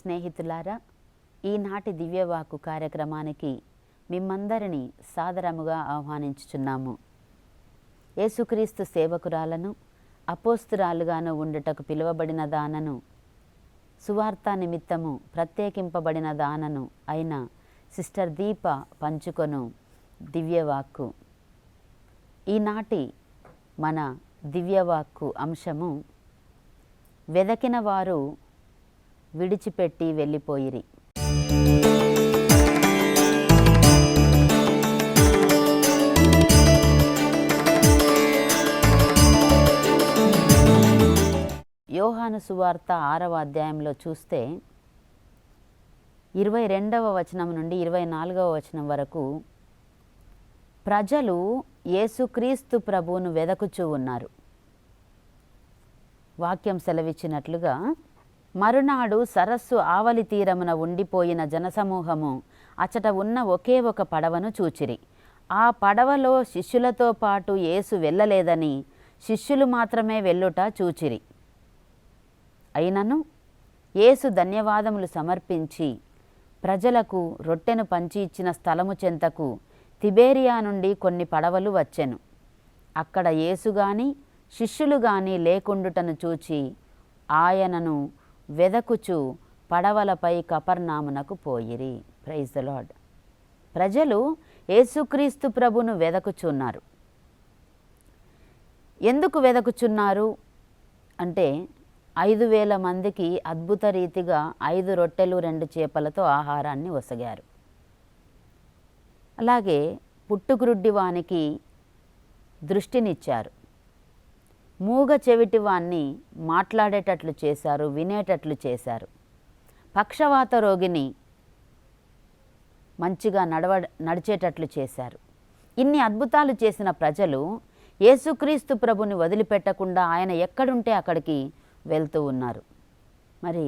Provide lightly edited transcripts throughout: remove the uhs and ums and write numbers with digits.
స్నేహితులారా, ఈనాటి దివ్యవాక్కు కార్యక్రమానికి మిమ్మందరినీ సాదరముగా ఆహ్వానించుచున్నాము. యేసుక్రీస్తు సేవకురాలను, అపోస్తురాలుగాను ఉండుటకు పిలువబడిన దానను, సువార్త నిమిత్తము ప్రత్యేకింపబడిన దానను అయిన సిస్టర్ దీప పంచుకొను దివ్యవాక్కు. ఈనాటి మన దివ్యవాక్కు అంశము, వెదకిన వారు విడిచిపెట్టి వెళ్ళిపోయిరి. యోహాను సువార్త 6వ అధ్యాయంలో చూస్తే 22వ వచనం నుండి 24వ వచనం వరకు ప్రజలు యేసుక్రీస్తు ప్రభువును వెదకుచూ ఉన్నారు. వాక్యం సెలవిచ్చినట్లుగా, మరునాడు సరస్సు ఆవలి తీరమున ఉండిపోయిన జనసమూహము అచట ఉన్న ఒకే ఒక పడవను చూచిరి. ఆ పడవలో శిష్యులతో పాటు యేసు వెళ్ళలేదని శిష్యులు మాత్రమే వెళ్ళుట చూచిరి. అయినను యేసు ధన్యవాదములు సమర్పించి ప్రజలకు రొట్టెను పంచి ఇచ్చిన స్థలము చెంతకు తిబేరియా నుండి కొన్ని పడవలు వచ్చెను. అక్కడ యేసు గాని శిష్యులు గాని లేకుండుటను చూచి ఆయనను వెదకుచు పడవలపై కపర్నామునకు పోయిరి. Praise the lord. ప్రజలు యేసుక్రీస్తు ప్రభును వెదకుచున్నారు. ఎందుకు వెదకుచున్నారు అంటే, 5,000 మందికి అద్భుత రీతిగా 5 రొట్టెలు 2 చేపలతో ఆహారాన్ని ఒసగారు. అలాగే పుట్టుగురుడ్డి వానికి దృష్టినిచ్చారు. మూగ చెవిటి వాన్ని మాట్లాడేటట్లు చేశారు, వినేటట్లు చేశారు. పక్షవాత రోగిని మంచిగా నడిచేటట్లు చేశారు. ఇన్ని అద్భుతాలు చేసిన ప్రజలు యేసుక్రీస్తు ప్రభుని వదిలిపెట్టకుండా ఆయన ఎక్కడుంటే అక్కడికి వెళ్తూ ఉన్నారు. మరి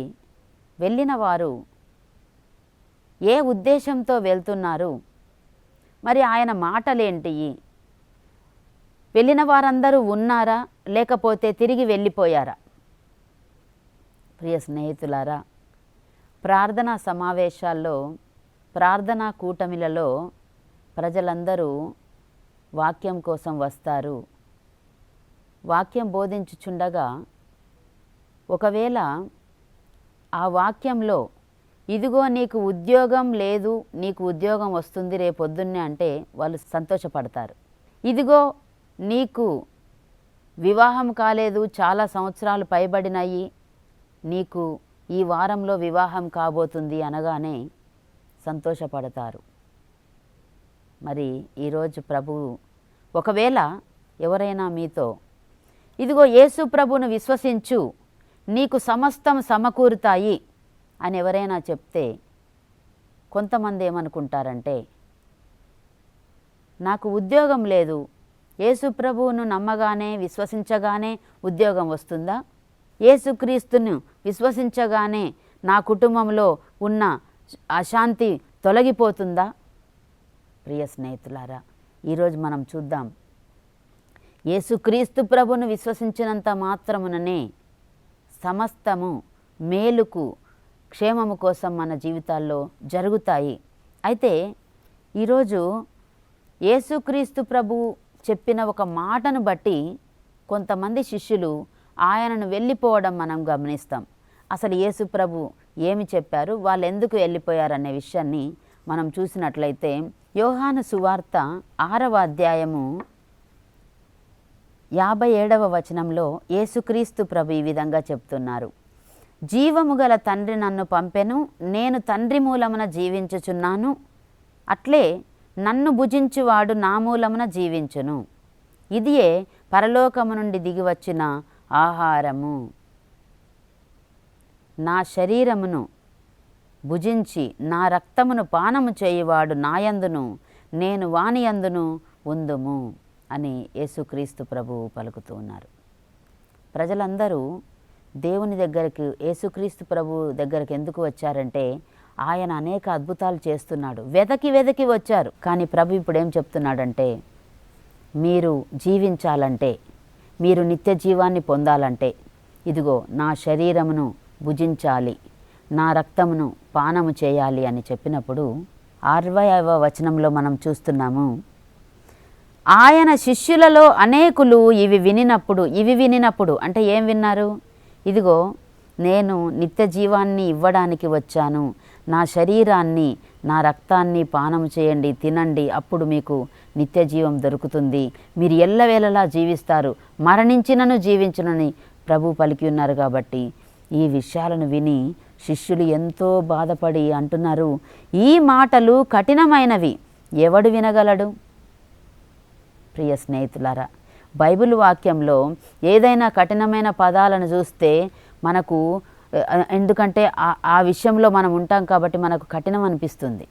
వెళ్ళిన వారు ఏ ఉద్దేశంతో వెళ్తున్నారు? మరి ఆయన మాటలేంటి? వెళ్ళిన వారందరూ ఉన్నారా, లేకపోతే తిరిగి వెళ్ళిపోయారా? ప్రియ స్నేహితులారా, ప్రార్థనా సమావేశాల్లో, ప్రార్థనా కూటమిలలో ప్రజలందరూ వాక్యం కోసం వస్తారు. వాక్యం బోధించుచుండగా ఒకవేళ ఆ వాక్యంలో, ఇదిగో నీకు ఉద్యోగం లేదు, నీకు ఉద్యోగం వస్తుంది రేపొద్దున్నే అంటే వాళ్ళు సంతోషపడతారు. ఇదిగో నీకు వివాహం కాలేదు, చాలా సంవత్సరాలు పైబడినాయి, నీకు ఈ వారంలో వివాహం కాబోతుంది అనగానే సంతోషపడతారు. మరి ఈరోజు ప్రభువు ఒకవేళ ఎవరైనా మీతో, ఇదిగో యేసు ప్రభువును విశ్వసించు, నీకు సమస్తం సమకూరుతాయి అని ఎవరైనా చెప్తే కొంతమంది ఏమనుకుంటారంటే, నాకు ఉద్యోగం లేదు, యేసు ప్రభువును నమ్మగానే విశ్వసించగానే ఉద్యోగం వస్తుందా? యేసుక్రీస్తును విశ్వసించగానే నా కుటుంబంలో ఉన్న అశాంతి తొలగిపోతుందా? ప్రియ స్నేహితులారా, ఈరోజు మనం చూద్దాం, యేసుక్రీస్తు ప్రభువును విశ్వసించినంత మాత్రముననే సమస్తము మేలుకు, క్షేమము కోసం మన జీవితాల్లో జరుగుతాయి. అయితే ఈరోజు యేసుక్రీస్తు ప్రభువు చెప్పిన ఒక మాటను బట్టి కొంతమంది శిష్యులు ఆయనను వెళ్ళిపోవడం మనం గమనిస్తాం. అసలు యేసు ప్రభు ఏమి చెప్పారు, వాళ్ళు ఎందుకు వెళ్ళిపోయారనే విషయాన్ని మనం చూసినట్లయితే, యోహాను సువార్త 6వ అధ్యాయము 57వ వచనంలో యేసుక్రీస్తు ప్రభు ఈ విధంగా చెప్తున్నారు, జీవము గల తండ్రి నన్ను పంపెను, నేను తండ్రి మూలమున జీవించుచున్నాను, అట్లే నన్ను భుజించువాడు నా మూలమున జీవించును. ఇదియే పరలోకము నుండి దిగివచ్చిన ఆహారము. నా శరీరమును భుజించి నా రక్తమును పానము చేయువాడు నాయందును, నేను వానియందును ఉందుము అని యేసుక్రీస్తు ప్రభువు పలుకుతూ ఉన్నారు. ప్రజలందరూ దేవుని దగ్గరికి, యేసుక్రీస్తు ప్రభువు దగ్గరికి ఎందుకు వచ్చారంటే, ఆయన అనేక అద్భుతాలు చేస్తున్నాడు, వెదకి వచ్చారు. కానీ ప్రభు ఇప్పుడు ఏం చెప్తున్నాడంటే, మీరు జీవించాలంటే, మీరు నిత్య జీవాన్ని పొందాలంటే, ఇదిగో నా శరీరమును భుజించాలి, నా రక్తమును పానము చేయాలి అని చెప్పినప్పుడు 60వ వచనంలో మనం చూస్తున్నాము, ఆయన శిష్యులలో అనేకులు ఇవి వినినప్పుడు అంటే ఏం విన్నారు? ఇదిగో నేను నిత్య జీవాన్ని ఇవ్వడానికి వచ్చాను, నా శరీరాన్ని నా రక్తాన్ని పానం చేయండి, తినండి, అప్పుడు మీకు నిత్య జీవం దొరుకుతుంది, మీరు ఎల్లవేళలా జీవిస్తారు, మరణించినను జీవించునని ప్రభు పలికి ఉన్నారు. కాబట్టి ఈ విషయాలను విని శిష్యులు ఎంతో బాధపడి అంటున్నారు, ఈ మాటలు కఠినమైనవి, ఎవడు వినగలడు? ప్రియ స్నేహితులారా, బైబిల్ వాక్యంలో ఏదైనా కఠినమైన పదాలను చూస్తే మనకు, ఎందుకంటే ఆ విషయంలో మనం ఉంటాం కాబట్టి మనకు కఠినం అనిపిస్తుంది.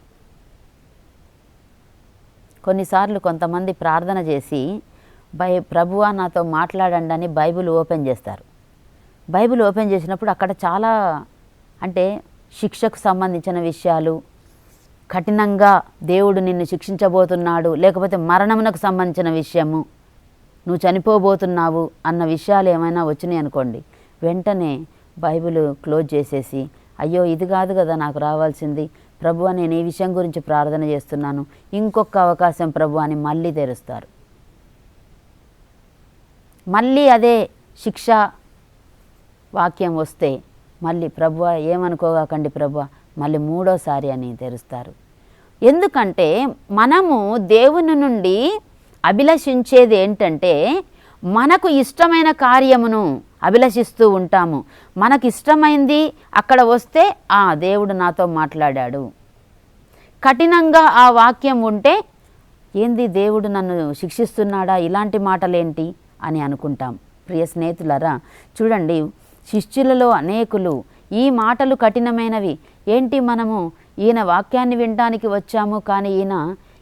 కొన్నిసార్లు కొంతమంది ప్రార్థన చేసి ప్రభువా నాతో మాట్లాడండి అని బైబిల్ ఓపెన్ చేస్తారు. బైబిల్ ఓపెన్ చేసినప్పుడు అక్కడ చాలా అంటే శిక్షకు సంబంధించిన విషయాలు, కఠినంగా దేవుడు నిన్ను శిక్షించబోతున్నాడు, లేకపోతే మరణమునకు సంబంధించిన విషయము, నువ్వు చనిపోబోతున్నావు అన్న విషయాలు ఏమైనా వచ్చినాయి అనుకోండి, వెంటనే బైబిల్ క్లోజ్ చేసేసి, అయ్యో ఇది కాదు కదా నాకు రావాల్సింది, ప్రభువా నేను ఈ విషయం గురించి ప్రార్థన చేస్తున్నాను, ఇంకొక అవకాశం ప్రభు అని మళ్ళీ తెరుస్తారు. మళ్ళీ అదే శిక్ష వాక్యం వస్తే మళ్ళీ ప్రభువా ఏమనుకోగాకండి ప్రభువా మళ్ళీ మూడోసారి అని తెరుస్తారు. ఎందుకంటే మనము దేవుని నుండి అభిలషించేది ఏంటంటే మనకు ఇష్టమైన కార్యమును అభిలషిస్తూ ఉంటాము. మనకు ఇష్టమైంది అక్కడ వస్తే దేవుడు నాతో మాట్లాడాడు. కఠినంగా ఆ వాక్యం ఉంటే ఏంది దేవుడు నన్ను శిక్షిస్తున్నాడా, ఇలాంటి మాటలేంటి అని అనుకుంటాం. ప్రియ స్నేహితులారా, చూడండి, శిష్యులలో అనేకులు ఈ మాటలు కఠినమైనవి, ఏంటి మనము ఈయన వాక్యాన్ని వినడానికి వచ్చాము, కానీ ఈయన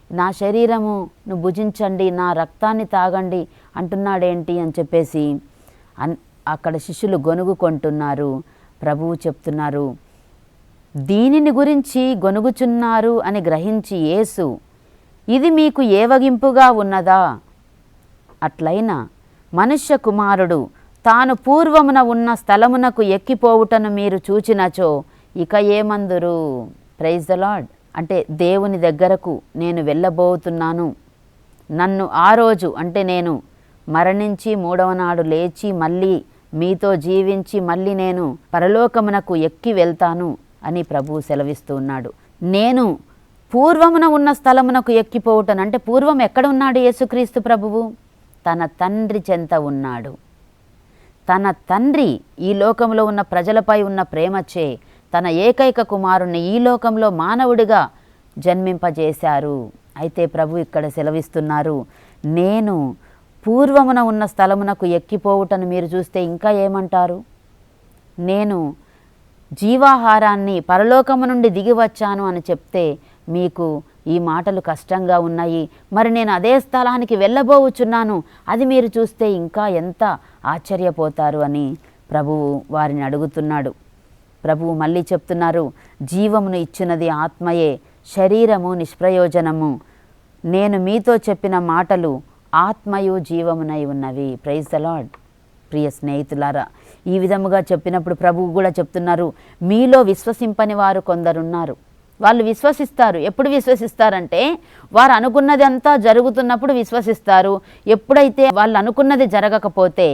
నా శరీరమును భుజించండి, నా రక్తాన్ని తాగండి అంటున్నాడేంటి అని చెప్పేసి అక్కడ శిష్యులు గొనుగుకుంటున్నారు. ప్రభువు చెప్తున్నారు, దీనిని గురించి గొనుగుచున్నారు అని గ్రహించి యేసు, ఇది మీకు ఏవగింపుగా ఉన్నదా? అట్లయినా మనుష్య కుమారుడు తాను పూర్వమున ఉన్న స్థలమునకు ఎక్కిపోవుటను మీరు చూచినచో ఇక ఏమందురు? Praise the lord. అంటే దేవుని దగ్గరకు నేను వెళ్ళబోతున్నాను, నన్ను ఆ రోజు అంటే నేను మరణించి మూడవ నాడు లేచి మళ్ళీ మీతో జీవించి మళ్ళీ నేను పరలోకమునకు ఎక్కి వెళ్తాను అని ప్రభువు సెలవిస్తూ ఉన్నాడు. నేను పూర్వమున ఉన్న స్థలమునకు ఎక్కిపోవటను అంటే పూర్వం ఎక్కడ ఉన్నాడు యేసుక్రీస్తు ప్రభువు? తన తండ్రి చెంత ఉన్నాడు. తన తండ్రి ఈ లోకంలో ఉన్న ప్రజలపై ఉన్న ప్రేమచే తన ఏకైక కుమారుణ్ణి ఈ లోకంలో మానవుడిగా జన్మింపజేశారు. అయితే ప్రభు ఇక్కడ సెలవిస్తున్నారు, నేను పూర్వమున ఉన్న స్థలమునకు ఎక్కిపోవుటను మీరు చూస్తే ఇంకా ఏమంటారు? నేను జీవాహారాన్ని పరలోకము నుండి దిగి వచ్చాను అని చెప్తే మీకు ఈ మాటలు కష్టంగా ఉన్నాయి, మరి నేను అదే స్థలానికి వెళ్ళబోచున్నాను, అది మీరు చూస్తే ఇంకా ఎంత ఆశ్చర్యపోతారు అని ప్రభువు వారిని అడుగుతున్నాడు. ప్రభువు మళ్ళీ చెప్తున్నారు, జీవమును ఇచ్చినది ఆత్మయే, శరీరము నిష్ప్రయోజనము. నేను మీతో చెప్పిన మాటలు ఆత్మయు జీవమునై ఉన్నవి. Praise the lord. ప్రియ స్నేహితులారా, ఈ విధముగా చెప్పినప్పుడు ప్రభువు కూడా చెప్తున్నారు, మీలో విశ్వసింపని వారు కొందరున్నారు. వాళ్ళు విశ్వసిస్తారు. ఎప్పుడు విశ్వసిస్తారంటే వారు అనుకున్నది అంతా జరుగుతున్నప్పుడు విశ్వసిస్తారు. ఎప్పుడైతే వాళ్ళు అనుకున్నది జరగకపోతే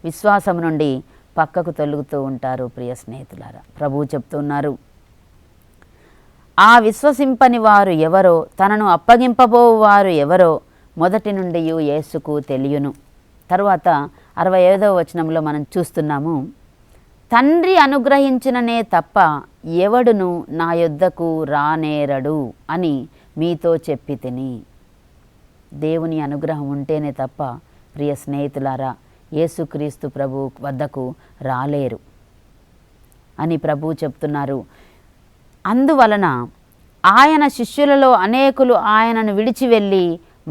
విశ్వాసం నుండి పక్కకు తొలుగుతూ ఉంటారు. ప్రియ స్నేహితులారా, ప్రభువు చెప్తున్నారు, ఆ విశ్వసింపని వారు ఎవరో, తనను అప్పగింపబోవు వారు ఎవరో మొదటి నుండి యేసుకు తెలియను. తరువాత 65వ వచనంలో మనం చూస్తున్నాము, తండ్రి అనుగ్రహించిననే తప్ప ఎవడును నా యొద్దకు రానేరడు అని మీతో చెప్పి తిని. దేవుని అనుగ్రహం ఉంటేనే తప్ప ప్రియ స్నేహితులారా యేసుక్రీస్తు ప్రభు వద్దకు రాలేరు అని ప్రభువు చెప్తున్నారు. అందువలన ఆయన శిష్యులలో అనేకులు ఆయనను విడిచి వెళ్ళి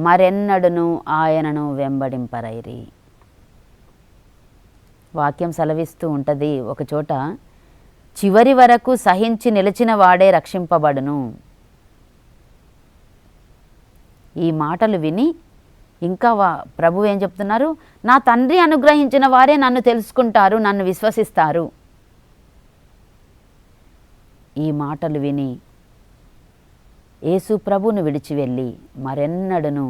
మరెన్నడను ఆయనను వెంబడింపరైరి. వాక్యం సెలవిస్తూ ఉంటుంది ఒకచోట, చివరి వరకు సహించి నిలిచిన వాడే రక్షింపబడును. ఈ మాటలు విని ఇంకా ప్రభు ఏం చెప్తున్నారు? నా తండ్రి అనుగ్రహించిన వారే నన్ను తెలుసుకుంటారు, నన్ను విశ్వసిస్తారు. ఈ మాటలు విని యేసు ప్రభువును విడిచి వెళ్ళి మరెన్నడను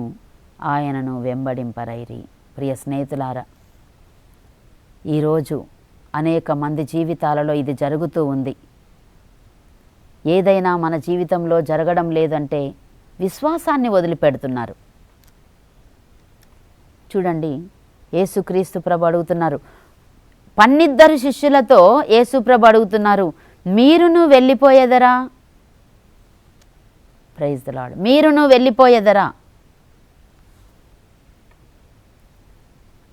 ఆయనను వెంబడింపరైరి. ప్రియ స్నేహితులారా, ఈరోజు అనేక మంది జీవితాలలో ఇది జరుగుతూ ఉంది. ఏదైనా మన జీవితంలో జరగడం లేదంటే విశ్వాసాన్ని వదిలిపెడుతున్నారు. చూడండి, యేసుక్రీస్తు ప్రభు అడుగుతున్నారు, 12 శిష్యులతో యేసు ప్రభు అడుగుతున్నారు, మీరును వెళ్ళిపోయేదరా? Praise the lord. మీరును వెళ్ళిపోయేదరా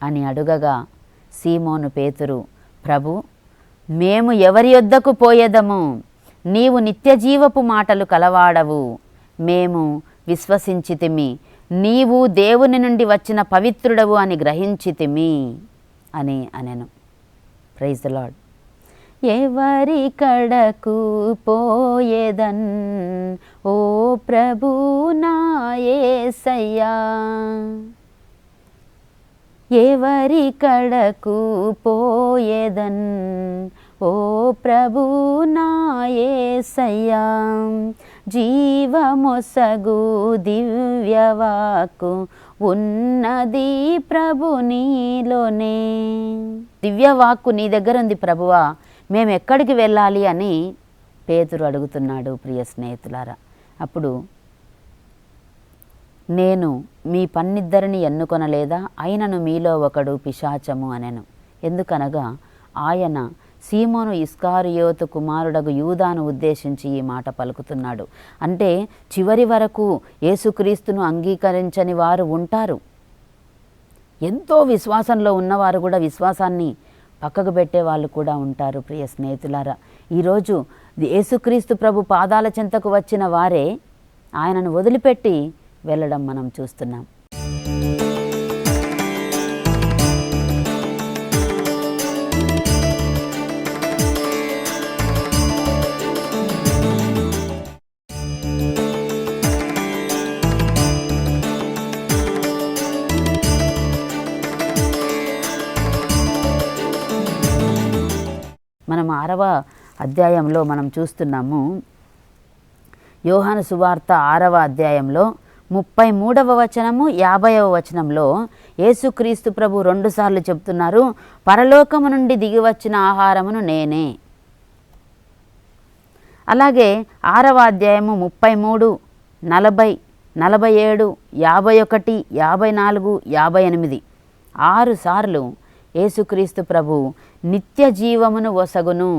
అని అడుగగా సీమోను పేతురు, ప్రభు, మేము ఎవరి యొద్దకు పోయేదము? నీవు నిత్యజీవపు మాటలు కలవాడవు, మేము విశ్వసించితిమి, నీవు దేవుని నుండి వచ్చిన పవిత్రుడవు అని గ్రహించితిమి అని అనెను. Praise the lord. ఎవరి కడకు పోయేదన్ ఓ ప్రభు నా యేసయ్యా, ఎవరి కడకు పోయేదన్ ఓ ప్రభు నా యేసయ్యా, జీవమొసగు దివ్యవాకు ఉన్నది ప్రభు నీలోనే. దివ్యవాక్కు నీ దగ్గర ఉంది ప్రభువా, మేము ఎక్కడికి వెళ్ళాలి అని పేతురు అడుగుతున్నాడు. ప్రియ స్నేహితులారా, అప్పుడు నేను మీ 12 ఎన్నుకొనలేదా? అయినను మీలో ఒకడు పిశాచము అనెను. ఎందుకనగా ఆయన సీమోను ఇస్కారియోతు కుమారుడగు యూదాను ఉద్దేశించి ఈ మాట పలుకుతున్నాడు. అంటే చివరి వరకు యేసుక్రీస్తును అంగీకరించని వారు ఉంటారు. ఎంతో విశ్వాసంలో ఉన్నవారు కూడా విశ్వాసాన్ని పక్కకు పెట్టే వాళ్ళు కూడా ఉంటారు. ప్రియ స్నేహితులారా, ఈరోజు యేసుక్రీస్తు ప్రభు పాదాల చెంతకు వచ్చిన వారే ఆయనను వదిలిపెట్టి వెళ్ళడం మనం చూస్తున్నాం. మనం 6వ అధ్యాయంలో మనం చూస్తున్నాము. యోహాను సువార్త 6వ అధ్యాయంలో 33వ వచనము 50వ వచనంలో యేసుక్రీస్తు ప్రభు 2 సార్లు చెప్తున్నారు, పరలోకము నుండి దిగి వచ్చిన ఆహారమును నేనే. అలాగే 6వ అధ్యాయము 33, 40, 47, 51, 54, 58 6 సార్లు యేసుక్రీస్తు ప్రభు నిత్య జీవమును వసగును,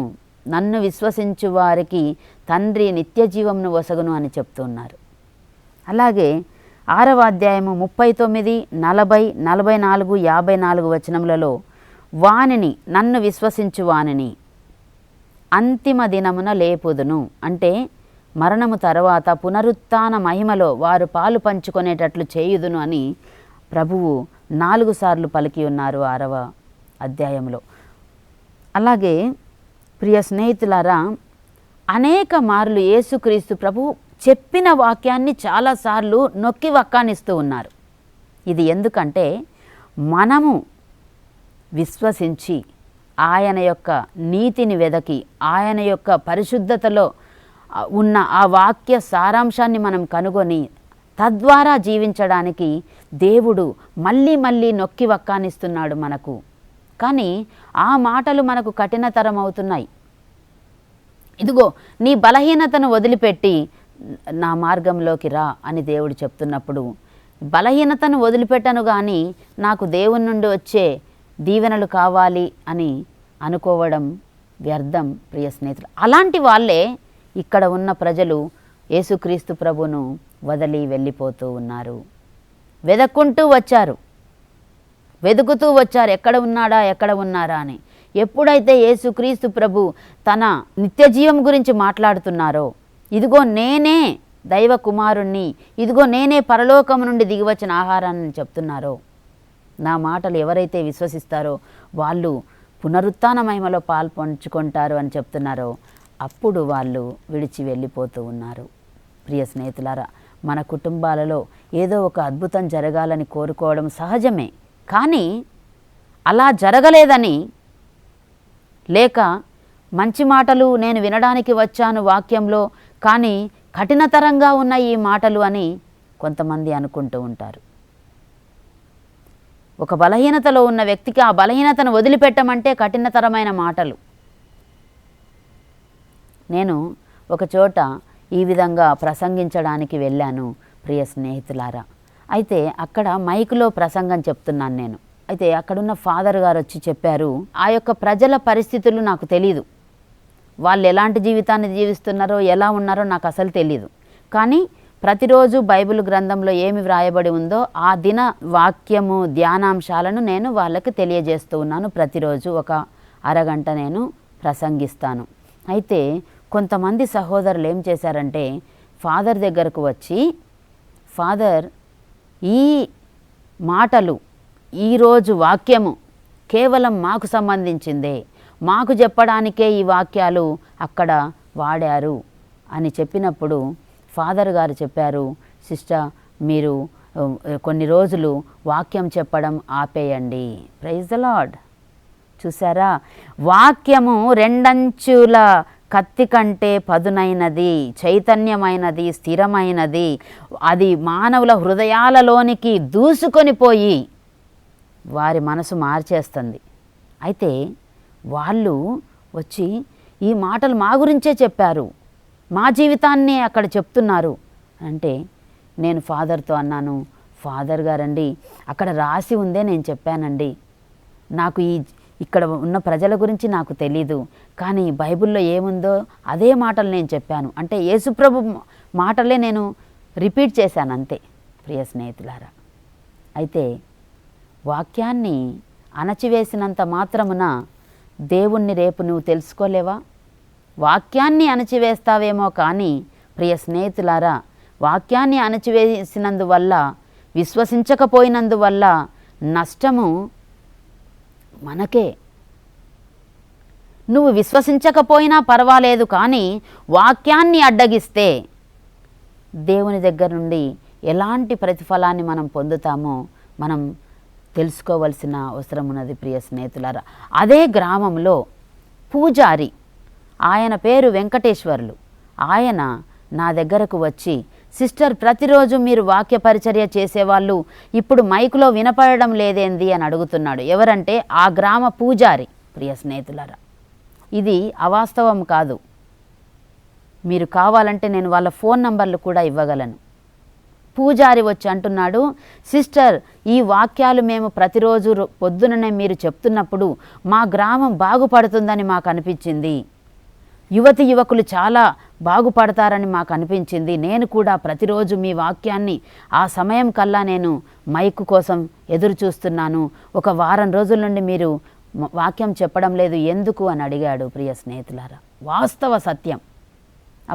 నన్ను విశ్వసించు వారికి తండ్రి నిత్య జీవమును వసగును అని చెప్తున్నారు. అలాగే 6వ అధ్యాయము 39, 40, 44, 54 వచనములలో వానిని, నన్ను విశ్వసించు వానిని అంతిమ దినమున లేపుదును, అంటే మరణము తర్వాత పునరుత్థాన మహిమలో వారు పాలు పంచుకొనేటట్లు చేయుదును అని ప్రభువు 4 సార్లు పలికి ఉన్నారు 6వ అధ్యాయంలో. అలాగే ప్రియ స్నేహితులారా, అనేక మార్లు యేసుక్రీస్తు ప్రభు చెప్పిన వాక్యాన్ని చాలాసార్లు నొక్కి వక్కానిస్తూ ఉన్నారు. ఇది ఎందుకంటే మనము విశ్వసించి ఆయన యొక్క నీతిని వెదకి ఆయన యొక్క పరిశుద్ధతలో ఉన్న ఆ వాక్య సారాంశాన్ని మనం కనుగొని తద్వారా జీవించడానికి దేవుడు మళ్ళీ మళ్ళీ నొక్కి వక్కానిస్తున్నాడు మనకు. కానీ ఆ మాటలు మనకు కఠినతరం అవుతున్నాయి. ఇదిగో నీ బలహీనతను వదిలిపెట్టి నా మార్గంలోకి రా అని దేవుడు చెప్తున్నప్పుడు, బలహీనతను వదిలిపెట్టను కానీ నాకు దేవుని నుండి వచ్చే దీవెనలు కావాలి అని అనుకోవడం వ్యర్థం. ప్రియ స్నేహితులు, అలాంటి వాళ్ళే ఇక్కడ ఉన్న ప్రజలు యేసుక్రీస్తు ప్రభును వదిలి వెళ్ళిపోతూ ఉన్నారు. వెదక్కుంటూ వచ్చారు, వెతుకుతూ వచ్చారు, ఎక్కడ ఉన్నాడా ఎక్కడ ఉన్నారా అని. ఎప్పుడైతే యేసుక్రీస్తు ప్రభు తన నిత్యజీవం గురించి మాట్లాడుతున్నారో, ఇదిగో నేనే దైవ కుమారుణ్ణి, ఇదిగో నేనే పరలోకము నుండి దిగివచ్చిన ఆహారాన్ని చెప్తున్నారో, నా మాటలు ఎవరైతే విశ్వసిస్తారో వాళ్ళు పునరుత్థాన మహిమలో పాల్పంచుకుంటారు అని చెప్తున్నారో, అప్పుడు వాళ్ళు విడిచి వెళ్ళిపోతూ ఉన్నారు. ప్రియ స్నేహితులారా, మన కుటుంబాలలో ఏదో ఒక అద్భుతం జరగాలని కోరుకోవడం సహజమే. కానీ అలా జరగలేదని లేక మంచి మాటలు నేను వినడానికి వచ్చాను వాక్యంలో, కానీ కఠినతరంగా ఉన్న ఈ మాటలు అని కొంతమంది అనుకుంటూ ఉంటారు. ఒక బలహీనతలో ఉన్న వ్యక్తికి ఆ బలహీనతను వదిలిపెట్టమంటే కఠినతరమైన మాటలు. నేను ఒక చోట ఈ విధంగా ప్రసంగించడానికి వెళ్ళాను ప్రియ స్నేహితులారా. అయితే అక్కడ మైకులో ప్రసంగం చెప్తున్నాను నేను. అయితే అక్కడున్న ఫాదర్ గారు వచ్చి చెప్పారు, ఆ యొక్క ప్రజల పరిస్థితులు నాకు తెలీదు, వాళ్ళు ఎలాంటి జీవితాన్ని జీవిస్తున్నారో ఎలా ఉన్నారో నాకు అసలు తెలీదు. కానీ ప్రతిరోజు బైబిల్ గ్రంథంలో ఏమి వ్రాయబడి ఉందో ఆ దిన వాక్యము ధ్యానాంశాలను నేను వాళ్ళకి తెలియజేస్తూ ఉన్నాను. ప్రతిరోజు ఒక అరగంట నేను ప్రసంగిస్తాను. అయితే కొంతమంది సహోదరులు ఏం చేశారంటే ఫాదర్ దగ్గరకు వచ్చి, ఫాదర్ ఈ మాటలు ఈరోజు వాక్యము కేవలం మాకు సంబంధించిందే, మాకు చెప్పడానికే ఈ వాక్యాలు అక్కడ వాడారు అని చెప్పినప్పుడు ఫాదర్ గారు చెప్పారు, సిస్టర్ మీరు కొన్ని రోజులు వాక్యం చెప్పడం ఆపేయండి. Praise the lord. చూసారా, వాక్యము రెండంచుల కత్తి కంటే పదునైనది, చైతన్యమైనది, స్థిరమైనది. అది మానవుల హృదయాలలోనికి దూసుకొని పోయి వారి మనసు మార్చేస్తుంది. అయితే వాళ్ళు వచ్చి ఈ మాటలు మా గురించే చెప్పారు, మా జీవితాన్ని అక్కడ చెప్తున్నారు అంటే నేను ఫాదర్తో అన్నాను, ఫాదర్ గారండి అక్కడ రాసి ఉందే నేను చెప్పానండి, నాకు ఇక్కడ ఉన్న ప్రజల గురించి నాకు తెలీదు, కానీ బైబిల్లో ఏముందో అదే మాటలు నేను చెప్పాను అంటే యేసుప్రభు మాటలే నేను రిపీట్ చేశాను అంతే ప్రియ స్నేహితులారా. అయితే వాక్యాన్ని అణచివేసినంత మాత్రమున దేవుణ్ణి రేపు నువ్వు తెలుసుకోలేవా? వాక్యాన్ని అణచివేస్తావేమో కానీ ప్రియ స్నేహితులారా, వాక్యాన్ని అణచివేసినందువల్ల, విశ్వసించకపోయినందువల్ల నష్టము మనకే. నువ్వు విశ్వసించకపోయినా పర్వాలేదు, కానీ వాక్యాన్ని అడ్డగిస్తే దేవుని దగ్గర నుండి ఎలాంటి ప్రతిఫలాన్ని మనం పొందుతామో మనం తెలుసుకోవలసిన అవసరం ఉన్నది ప్రియ స్నేహితులారా. అదే గ్రామంలో పూజారి, ఆయన పేరు వెంకటేశ్వర్లు, ఆయన నా దగ్గరకు వచ్చి, సిస్టర్ ప్రతిరోజు మీరు వాక్య పరిచర్య చేసేవాళ్ళు ఇప్పుడు మైకులో వినపడడం లేదేంది అని అడుగుతున్నాడు. ఎవరంటే ఆ గ్రామ పూజారి. ప్రియ స్నేహితులారా, ఇది అవాస్తవం కాదు. మీరు కావాలంటే నేను వాళ్ళ ఫోన్ నంబర్లు కూడా ఇవ్వగలను. పూజారి వచ్చి అంటున్నాడు, సిస్టర్ ఈ వాక్యాలు మేము ప్రతిరోజు పొద్దుననే మీరు చెప్తున్నప్పుడు మా గ్రామం బాగుపడుతుందని మాకు అనిపించింది, యువతి యువకులు చాలా బాగుపడతారని మాకు అనిపించింది. నేను కూడా ప్రతిరోజు మీ వాక్యాన్ని ఆ సమయం కల్లా నేను మైకు కోసం ఎదురు చూస్తున్నాను. ఒక వారం రోజుల నుండి మీరు వాక్యం చెప్పడం లేదు ఎందుకు అని అడిగాడు. ప్రియ స్నేహితులారా, వాస్తవ సత్యం.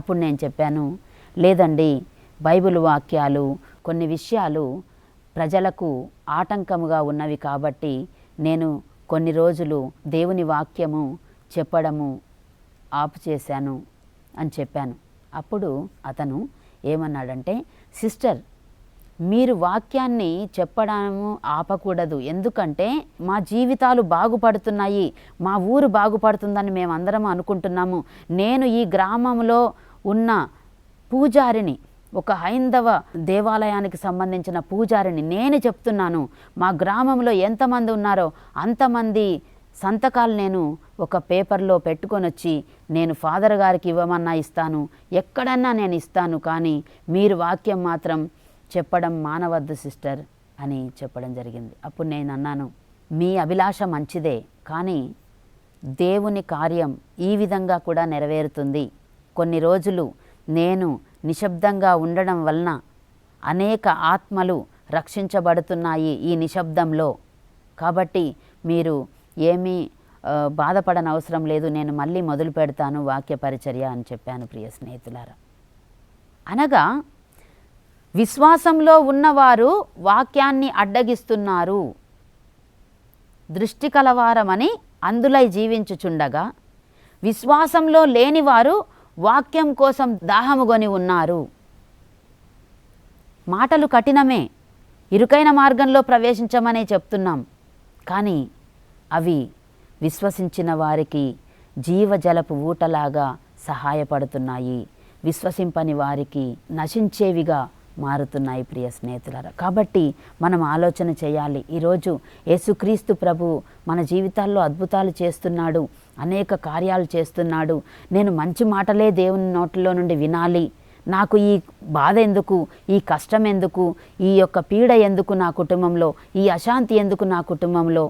అప్పుడు నేను చెప్పాను, లేదండి బైబిల్ వాక్యాలు కొన్ని విషయాలు ప్రజలకు ఆటంకముగా ఉన్నవి కాబట్టి నేను కొన్ని రోజులు దేవుని వాక్యము చెప్పడము ఆపు చేశాను అని చెప్పాను. అప్పుడు అతను ఏమన్నాడంటే, సిస్టర్ మీరు వాక్యాన్ని చెప్పడము ఆపకూడదు, ఎందుకంటే మా జీవితాలు బాగుపడుతున్నాయి, మా ఊరు బాగుపడుతుందని మేమందరం అనుకుంటున్నాము. నేను ఈ గ్రామంలో ఉన్న పూజారిని, ఒక హైందవ దేవాలయానికి సంబంధించిన పూజారిని నేను చెప్తున్నాను. మా గ్రామంలో ఎంతమంది ఉన్నారో అంతమంది సంతకాలు నేను ఒక పేపర్లో పెట్టుకొని వచ్చి నేను ఫాదర్ గారికి ఇవ్వమన్నా ఇస్తాను, ఎక్కడన్నా నేను ఇస్తాను, కానీ మీరు వాక్యం మాత్రం చెప్పడం మానవద్దు సిస్టర్ అని చెప్పడం జరిగింది. అప్పుడు నేను అన్నాను, మీ అభిలాష మంచిదే, కానీ దేవుని కార్యం ఈ విధంగా కూడా నెరవేరుతుంది. కొన్ని రోజులు నేను నిశ్శబ్దంగా ఉండడం వలన అనేక ఆత్మలు రక్షించబడుతున్నాయి ఈ నిశ్శబ్దంలో. కాబట్టి మీరు ఏమీ బాధపడని అవసరం లేదు, నేను మళ్ళీ మొదలు పెడతాను వాక్య పరిచర్య అని చెప్పాను. ప్రియ స్నేహితులారా, అనగా విశ్వాసంలో ఉన్నవారు వాక్యాన్ని అడ్డగిస్తున్నారు, దృష్టి కలవారమని అందులై జీవించుచుండగా విశ్వాసంలో లేనివారు వాక్యం కోసం దాహముగొని ఉన్నారు. మాటలు కఠినమే, ఇరుకైన మార్గంలో ప్రవేశించమనే చెప్తున్నాం, కానీ అవి విశ్వసించిన వారికి జీవజలపు ఊటలాగా సహాయపడుతున్నాయి. విశ్వసింపని వారికి నశించేవిగా మారుతున్నాయి ప్రియ స్నేహితులారా. కాబట్టి మనం ఆలోచన చేయాలి. ఈరోజు యేసుక్రీస్తు ప్రభు మన జీవితాల్లో అద్భుతాలు చేస్తున్నాడు, అనేక కార్యాలు చేస్తున్నాడు. నేను మంచి మాటలే దేవుని నోట్లో నుండి వినాలి, నాకు ఈ బాధ ఎందుకు, ఈ కష్టం ఎందుకు, ఈ యొక్క పీడ ఎందుకు నా కుటుంబంలో, ఈ అశాంతి ఎందుకు నా కుటుంబంలో,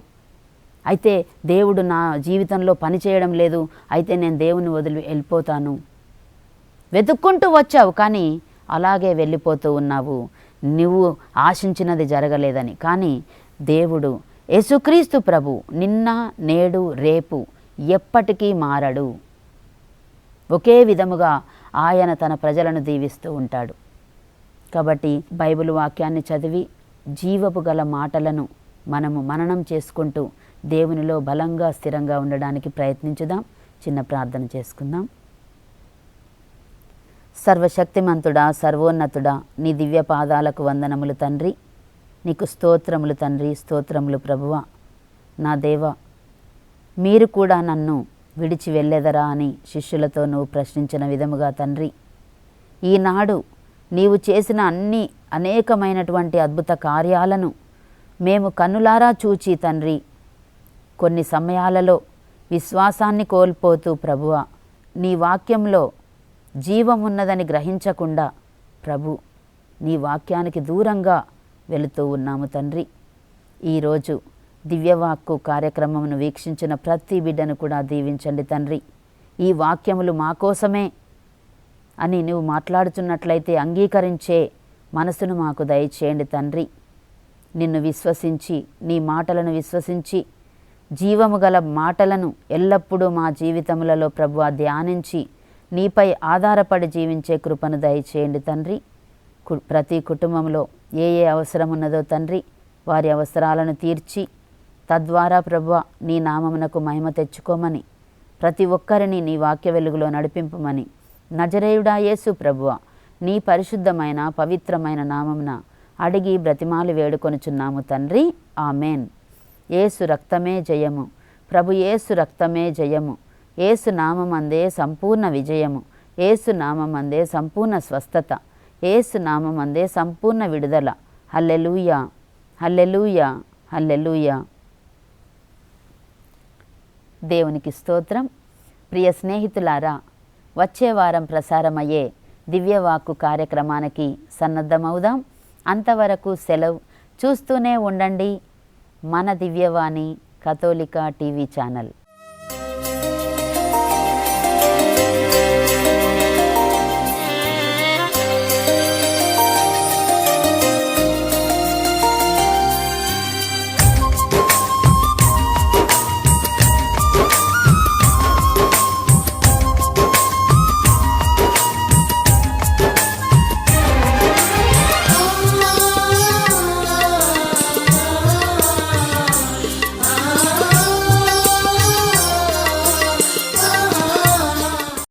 అయితే దేవుడు నా జీవితంలో పని చేయడం లేదు, అయితే నేను దేవుని వదిలి వెళ్ళిపోతాను. వెతుక్కుంటూ వచ్చావు కానీ అలాగే వెళ్ళిపోతూ ఉన్నావు, నువ్వు ఆశించినది జరగలేదని. కానీ దేవుడు యేసుక్రీస్తు ప్రభు నిన్న నేడు రేపు ఎప్పటికీ మారడు. ఒకే విధముగా ఆయన తన ప్రజలను దీవిస్తూ ఉంటాడు. కాబట్టి బైబిల్ వాక్యాన్ని చదివి జీవపు గల మాటలను మనము మననం చేసుకుంటూ దేవునిలో బలంగా స్థిరంగా ఉండడానికి ప్రయత్నించుదాం. చిన్న ప్రార్థన చేసుకుందాం. సర్వశక్తిమంతుడా, సర్వోన్నతుడా, నీ దివ్య పాదాలకు వందనములు తండ్రి. నీకు స్తోత్రములు తండ్రి, స్తోత్రములు ప్రభువా. నా దేవా, మీరు కూడా నన్ను విడిచి వెళ్ళెదరా అని శిష్యులతో నువ్వు ప్రశ్నించిన విధముగా తండ్రి, ఈనాడు నీవు చేసిన అనేకమైనటువంటి అద్భుత కార్యాలను మేము కన్నులారా చూచి తండ్రి, కొన్ని సమయాలలో విశ్వాసాన్ని కోల్పోతూ ప్రభువా, నీ వాక్యంలో జీవమున్నదని గ్రహించకుండా ప్రభు నీ వాక్యానికి దూరంగా వెళుతూ ఉన్నాము తండ్రి. ఈరోజు దివ్యవాక్కు కార్యక్రమమును వీక్షించిన ప్రతి బిడ్డను కూడా దీవించండి తండ్రి. ఈ వాక్యములు మా కోసమే అని నువ్వు మాట్లాడుతున్నట్లయితే అంగీకరించే మనసును మాకు దయచేయండి తండ్రి. నిన్ను విశ్వసించి, నీ మాటలను విశ్వసించి, జీవము గల మాటలను ఎల్లప్పుడూ మా జీవితములలో ప్రభువా ధ్యానించి నీపై ఆధారపడి జీవించే కృపను దయచేయండి తండ్రి. ప్రతి కుటుంబంలో ఏ అవసరం ఉన్నదో తండ్రి, వారి అవసరాలను తీర్చి తద్వారా ప్రభువా నీ నామమునకు మహిమ తెచ్చుకోమని, ప్రతి ఒక్కరిని నీ వాక్య వెలుగులో నడిపింపమని నజరేయుడా యేసు ప్రభువా నీ పరిశుద్ధమైన పవిత్రమైన నామమున అడిగి బ్రతిమాలి వేడుకొనుచున్నాము తండ్రి. ఆమెన్. యేసు రక్తమే జయము, ప్రభు యేసు రక్తమే జయము, యేసు నామమందే సంపూర్ణ విజయము, యేసు నామమందే సంపూర్ణ స్వస్థత, యేసు నామమందే సంపూర్ణ విడుదల. హల్లెలూయా, హల్లెలూయా, హల్లెలూయా. దేవునికి స్తోత్రం. ప్రియ స్నేహితులారా, వచ్చే వారం ప్రసారమయ్యే దివ్యవాక్కు కార్యక్రమానికి సన్నద్ధమవుదాం. అంతవరకు సెలవు. చూస్తూనే ఉండండి మన దివ్యవాణి కథోలిక టీవీ ఛానల్.